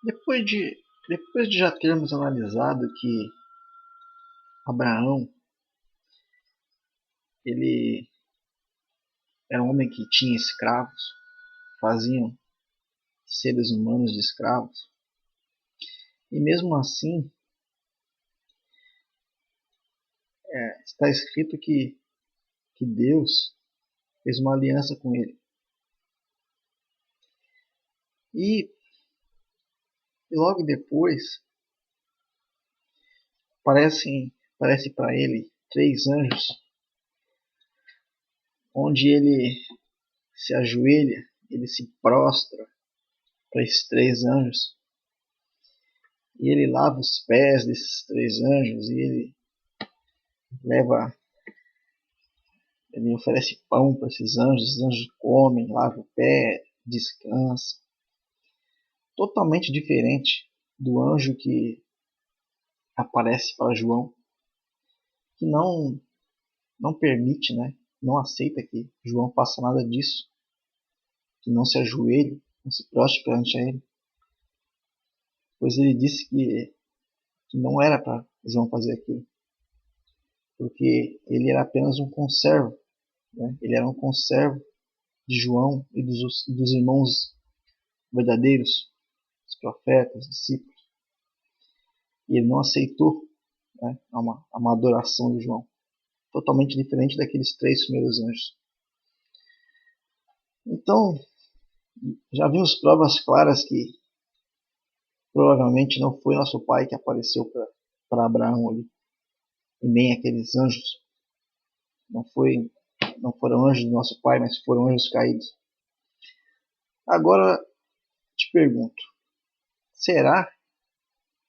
Depois de já termos analisado que Abraão ele era um homem que tinha escravos, faziam seres humanos de escravos, e mesmo assim está escrito que Deus fez uma aliança com ele. E, e logo depois parece para ele três anjos, onde ele se ajoelha, ele se prostra para esses três anjos, e ele lava os pés desses três anjos, e leva, ele oferece pão para esses anjos comem, lavam o pé, descansam. Totalmente diferente do anjo que aparece para João, que não permite, né? Não aceita que João faça nada disso, que não se ajoelhe, não se prostre perante a ele, pois ele disse que não era para João fazer aquilo, porque ele era apenas um conservo, né? Ele era um conservo de João e dos irmãos verdadeiros, os profetas, discípulos, e ele não aceitou, né, uma adoração de João, totalmente diferente daqueles três primeiros anjos. Então, já vimos provas claras que provavelmente não foi nosso pai que apareceu para Abraão ali, e nem aqueles anjos. Não foram anjos do nosso pai, mas foram anjos caídos. Agora te pergunto, será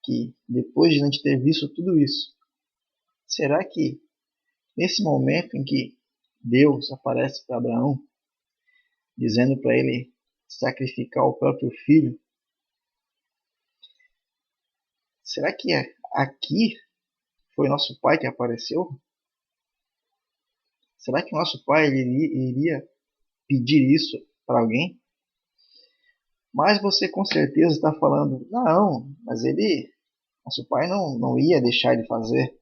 que depois de a gente ter visto tudo isso, será que nesse momento em que Deus aparece para Abraão, dizendo para ele sacrificar o próprio filho, será que aqui foi nosso pai que apareceu? Será que nosso pai iria pedir isso para alguém? Mas você com certeza está falando, não, mas nosso pai não ia deixar ele fazer.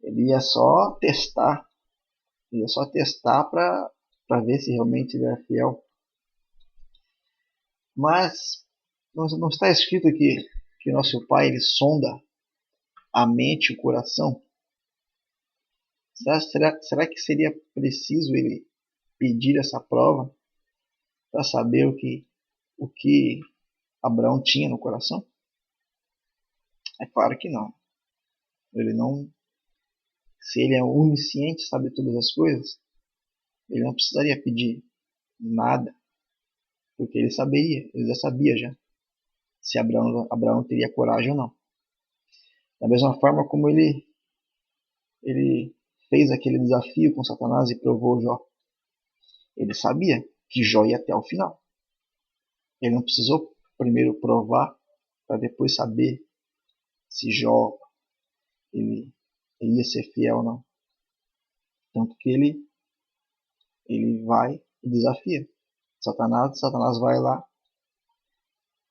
Ele ia só testar para ver se realmente ele era fiel. Mas não está escrito que nosso pai ele sonda a mente e o coração? Será que seria preciso ele pedir essa prova para saber o que Abraão tinha no coração? É claro que não. Ele não, se ele é onisciente, sabe todas as coisas, ele não precisaria pedir nada, porque ele já sabia já se Abraão teria coragem ou não. Da mesma forma como ele fez aquele desafio com Satanás e provou Jó. Ele sabia que Jó ia até o final. Ele não precisou primeiro provar para depois saber se Jó ele ia ser fiel ou não. Tanto que ele vai e desafia Satanás vai lá,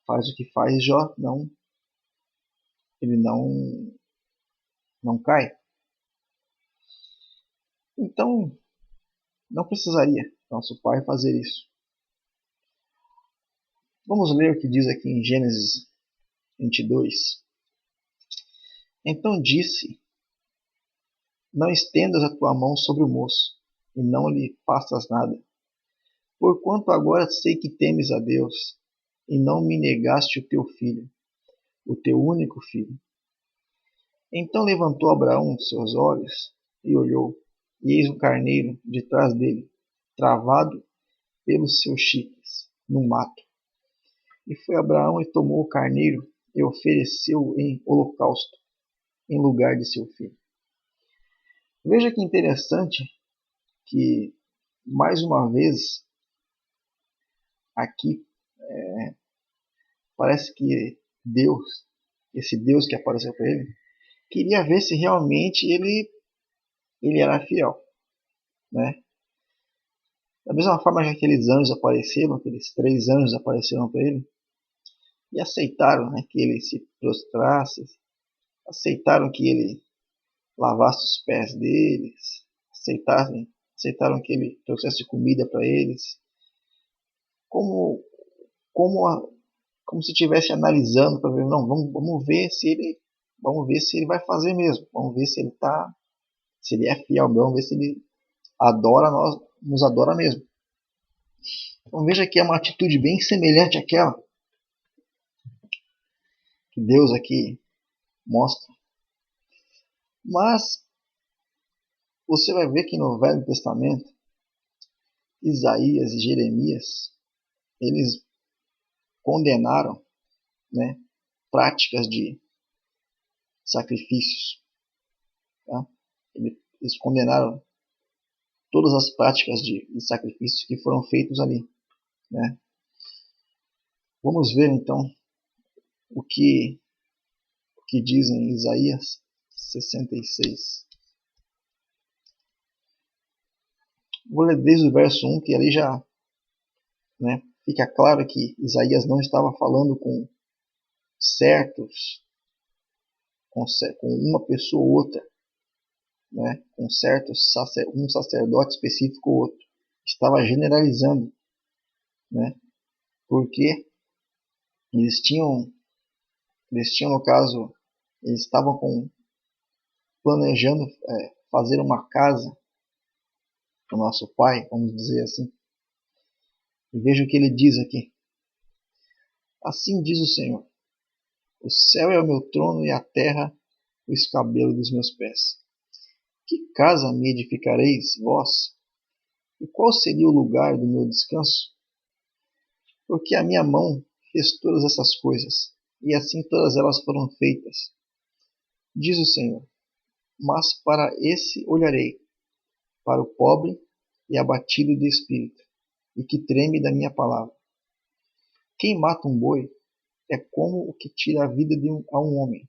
faz o que faz, Jó ele não cai. Então, não precisaria nosso pai fazer isso. Vamos ler o que diz aqui em Gênesis 22. Então disse, não estendas a tua mão sobre o moço, e não lhe faças nada, porquanto agora sei que temes a Deus, e não me negaste o teu filho, o teu único filho. Então levantou Abraão seus olhos, e olhou, e eis um carneiro de trás dele, travado pelos seus chifres, no mato. E foi Abraão e tomou o carneiro, e ofereceu-o em holocausto, em lugar de seu filho. Veja que interessante que, mais uma vez, aqui parece que Deus, esse Deus que apareceu para ele, queria ver se realmente ele era fiel, né? Da mesma forma que aqueles anjos apareceram, aqueles três anjos apareceram para ele, e aceitaram, né, que ele se prostrasse, aceitaram que ele lavasse os pés deles, aceitaram que ele trouxesse comida para eles, como, como, como se estivesse analisando para ver, não, vamos ver se ele vai fazer mesmo, vamos ver se ele é fiel, vamos ver se ele adora nós, nos adora mesmo. Então veja que é uma atitude bem semelhante àquela que Deus aqui mostra. Mas você vai ver que no Velho Testamento, Isaías e Jeremias, eles condenaram, né, práticas de sacrifícios. Tá? Eles condenaram todas as práticas de sacrifícios que foram feitos ali. Né? Vamos ver então o que diz em Isaías 66. Vou ler desde o verso 1, que ali já, né, fica claro que Isaías não estava falando com certos, com uma pessoa ou outra, né, com um sacerdote específico ou outro. Estava generalizando, né, porque eles tinham no caso, eles estavam planejando fazer uma casa para o nosso pai, vamos dizer assim. E veja o que ele diz aqui. Assim diz o Senhor: o céu é o meu trono e a terra o escabelo dos meus pés. Que casa me edificareis, vós? E qual seria o lugar do meu descanso? Porque a minha mão fez todas essas coisas, e assim todas elas foram feitas. Diz o Senhor: mas para esse olharei, para o pobre e abatido de espírito, e que treme da minha palavra. Quem mata um boi é como o que tira a vida a um homem.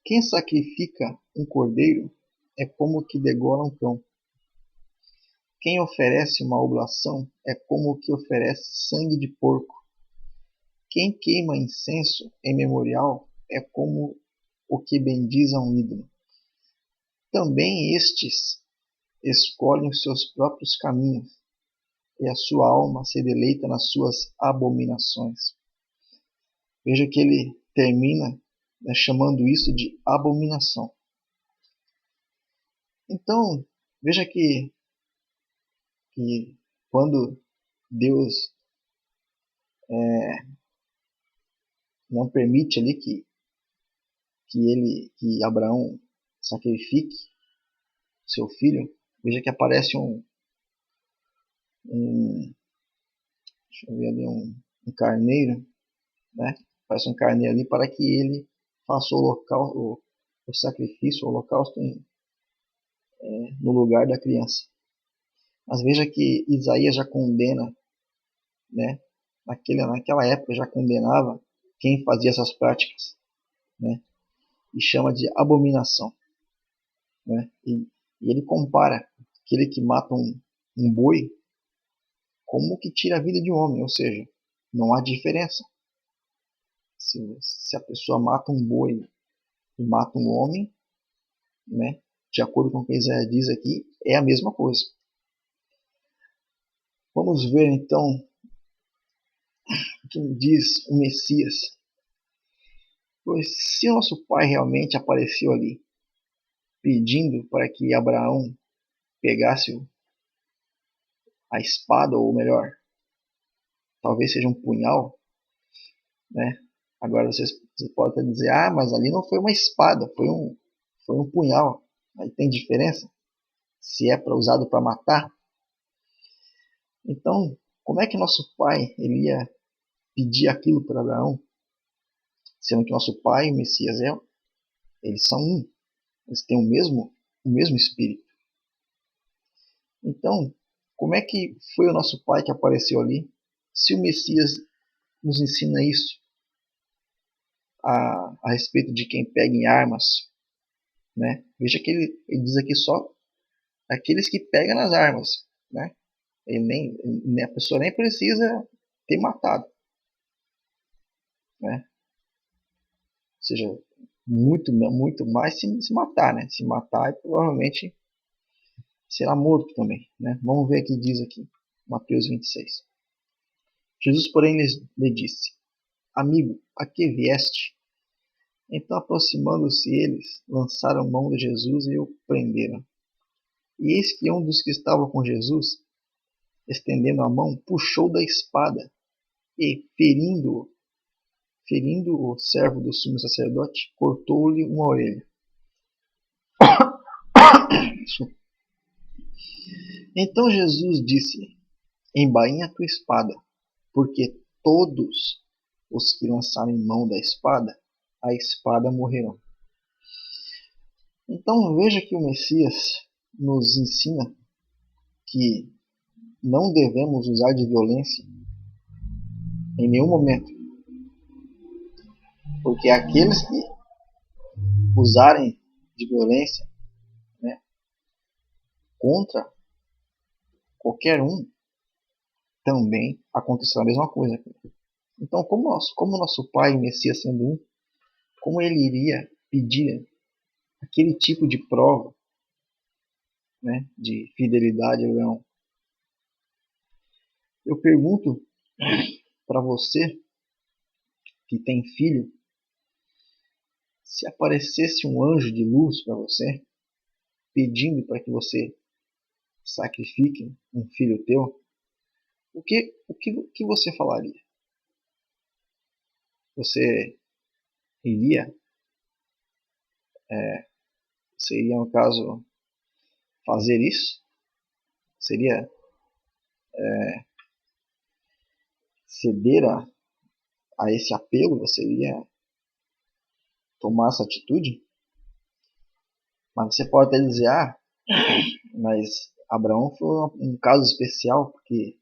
Quem sacrifica um cordeiro é como o que degola um cão. Quem oferece uma oblação é como o que oferece sangue de porco. Quem queima incenso em memorial é como o que bendiz a um ídolo. Também estes escolhem os seus próprios caminhos, e a sua alma se deleita nas suas abominações. Veja que ele termina, né, chamando isso de abominação. Então, veja que quando Deus não permite ali que Abraão sacrifique seu filho, veja que aparece deixa eu ver ali, um carneiro, né? Aparece um carneiro ali para que ele faça o sacrifício, o holocausto no lugar da criança. Mas veja que Isaías já condena, né? Naquela época já condenava quem fazia essas práticas, né? E chama de abominação, né? E ele compara aquele que mata um boi como que tira a vida de um homem, ou seja, não há diferença. Se a pessoa mata um boi e mata um homem, né? De acordo com o que Isaías diz aqui, é a mesma coisa. Vamos ver então o que diz o Messias. Pois se nosso pai realmente apareceu ali, pedindo para que Abraão pegasse a espada, ou melhor, talvez seja um punhal, né? Agora você pode até dizer, mas ali não foi uma espada, foi um punhal. Aí tem diferença? Se é usado para matar? Então, como é que nosso pai ele ia pedir aquilo para Abraão? Sendo que nosso pai e o Messias eles são um. Eles têm o mesmo espírito. Então, como é que foi o nosso pai que apareceu ali? Se o Messias nos ensina isso a respeito de quem pega em armas, né? Veja que ele diz aqui só aqueles que pegam nas armas, né? A pessoa nem precisa ter matado, né? Ou seja, muito mais se matar, né? Se matar, provavelmente será morto também, né? Vamos ver o que diz aqui, Mateus 26. Jesus, porém, lhe disse: Amigo, a que vieste? Então, aproximando-se eles, lançaram mão de Jesus e o prenderam. E eis que um dos que estavam com Jesus, estendendo a mão, puxou da espada e, ferindo o servo do sumo sacerdote, cortou-lhe uma orelha. Então Jesus disse: Embainha a tua espada, porque todos os que lançarem mão da espada, a espada morrerão. Então veja que o Messias nos ensina que não devemos usar de violência em nenhum momento, porque aqueles que usarem de violência, né, contra qualquer um, também acontecerá a mesma coisa. Então, como nosso Pai, Messias sendo um, como ele iria pedir aquele tipo de prova, né, de fidelidade ou não? Eu pergunto para você que tem filho, se aparecesse um anjo de luz para você, pedindo para que você sacrifique um filho teu, o que você falaria? Você iria, no caso, fazer isso? Seria ceder a esse apelo? Você iria tomar essa atitude? Mas você pode até dizer, mas Abraão foi um caso especial, porque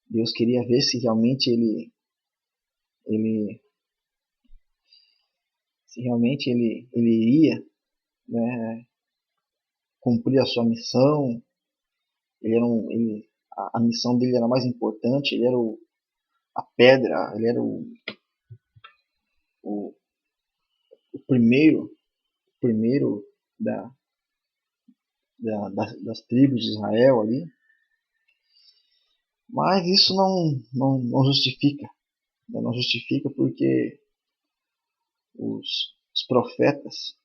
Deus queria ver se realmente ele iria, né, cumprir a sua missão. A missão dele era mais importante, ele era a pedra, ele era o primeiro das tribos de Israel ali. Mas isso não justifica. Não justifica porque os profetas,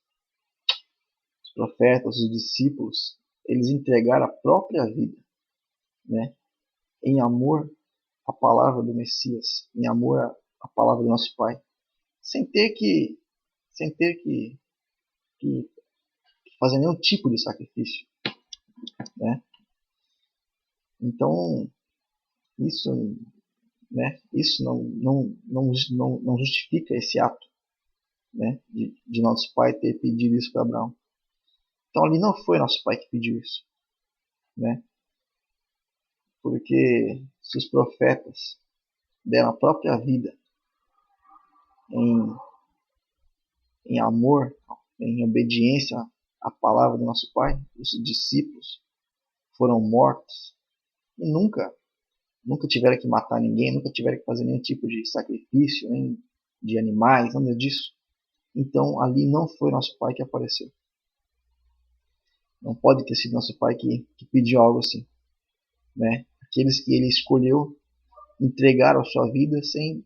os discípulos, eles entregaram a própria vida, né, em amor à palavra do Messias, em amor à palavra do nosso Pai, sem ter que fazer nenhum tipo de sacrifício, né? Então isso, né, isso não justifica esse ato, né, de nosso pai ter pedido isso para Abraão. Então ali não foi nosso pai que pediu isso, né? Porque se os profetas deram a própria vida em amor, em obediência à palavra do nosso pai, os discípulos foram mortos e nunca tiveram que matar ninguém, nunca tiveram que fazer nenhum tipo de sacrifício, nem de animais, nada disso. Então ali não foi nosso pai que apareceu. Não pode ter sido nosso pai que pediu algo assim, né? Aqueles que ele escolheu entregaram a sua vida sem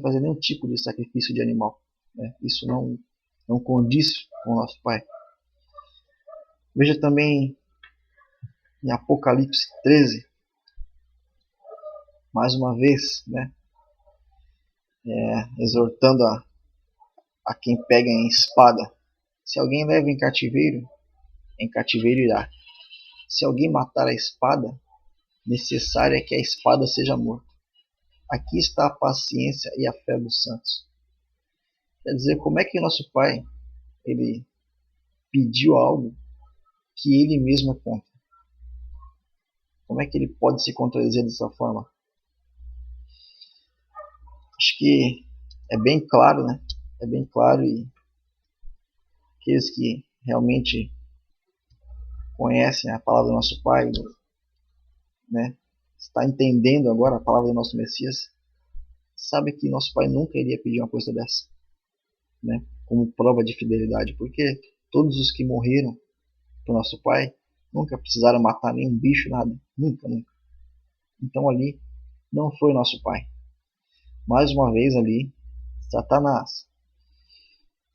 fazer nenhum tipo de sacrifício de animal, né? Isso não condiz com o nosso pai. Veja também em Apocalipse 13, mais uma vez, né, exortando a quem pega em espada: se alguém leva em cativeiro irá. Se alguém matar a espada, necessário é que a espada seja morta. Aqui está a paciência e a fé dos santos. Quer dizer, como é que o nosso Pai ele pediu algo que ele mesmo é contra? Como é que ele pode se contradizer dessa forma? Acho que é bem claro, né? É bem claro, e aqueles que realmente conhecem a palavra do nosso Pai, né, está entendendo agora a palavra do nosso Messias, sabe que nosso pai nunca iria pedir uma coisa dessa, né? Como prova de fidelidade, porque todos os que morreram para nosso pai nunca precisaram matar nenhum bicho, nada, nunca, nunca. Então ali não foi nosso pai. Mais uma vez ali, Satanás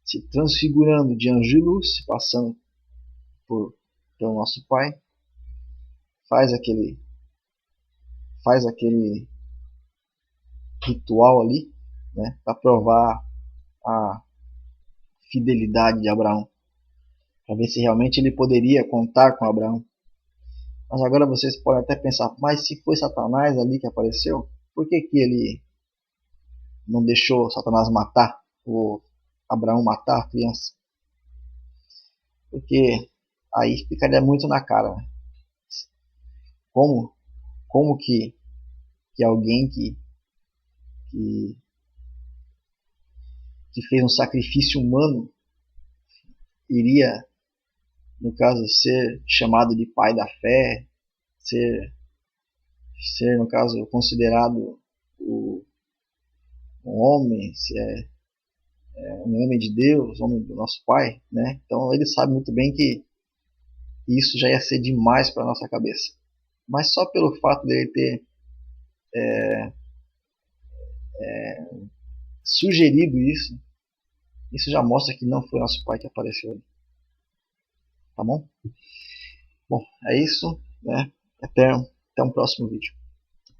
se transfigurando de anjo de luz, se passando pelo nosso pai, faz aquele ritual ali, né, para provar a fidelidade de Abraão, para ver se realmente ele poderia contar com Abraão. Mas agora vocês podem até pensar, mas se foi Satanás ali que apareceu, por que ele não deixou Satanás matar, ou Abraão matar a criança? Porque aí ficaria muito na cara, né? Como que alguém que fez um sacrifício humano iria, no caso, ser chamado de pai da fé, ser no caso, considerado um homem, se é um homem de Deus, homem do nosso Pai, né? Então ele sabe muito bem que isso já ia ser demais para nossa cabeça. Mas só pelo fato dele ter sugerido isso já mostra que não foi nosso Pai que apareceu ali. Tá bom? Bom, é isso, né? Até um próximo vídeo.